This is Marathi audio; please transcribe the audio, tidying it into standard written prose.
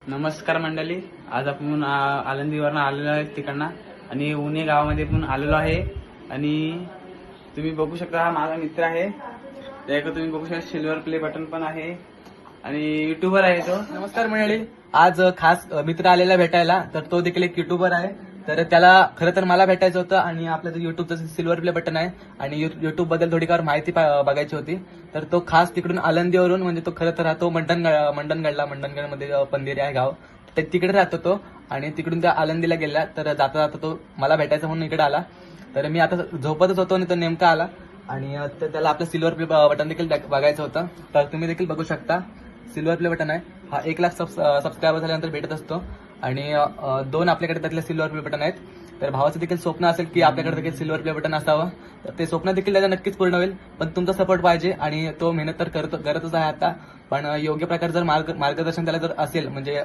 नमस्कार मंडळी, आज आपण आळंदीवरनं आलेलो आहे तिकडनं आणि उन्हे गावामध्ये पण आलेलो आहे. आणि तुम्ही बघू शकता हा माझा मित्र आहे. त्याकडे तुम्ही बघू शकता सिल्वर प्ले बटन पण आहे आणि युट्यूबर आहे तो. नमस्कार मंडळी, आज खास मित्र आलेला भेटायला. तर तो देखील एक युट्यूबर आहे. तर त्याला खरं तर मला भेटायचं होतं आणि आपलं युट्यूबचं सिल्वर प्ले बटन आहे आणि युट्यूब बद्दल थोडीफार माहिती बघायची होती. तर तो खास तिकडून आळंदीवरून, म्हणजे तो खरं तर राहतो मंडणगडमध्ये पंधीर आहे गाव, तर तिकडे राहतो तो. आणि तिकडून त्या आळंदीला गेला. तर जाता जाता तो मला भेटायचा म्हणून इकडे आला. तर मी आता झोपतच होतो आणि तो नेमका आला आणि तर त्याला आपलं सिल्वर प्ले बटन देखील बघायचं होतं. तर तुम्ही देखील बघू शकता, सिल्वर प्ले बटन आहे. हा 1,00,000 सबस्क्रायबर झाल्यानंतर भेटत असतो आणि 2 आपल्याकडे त्यातले सिल्वर प्ले बटन आहेत. तर भावाचं देखील स्वप्न असेल की आपल्याकडे देखील सिल्वर प्ले बटन असावं. तर ते स्वप्न देखील त्याचं नक्कीच पूर्ण होईल. पण तुमचा सपोर्ट पाहिजे आणि तो मेहनत तर करतच आहे आता. पण योग्य प्रकारे जर मार्गदर्शन त्याला जर असेल, म्हणजे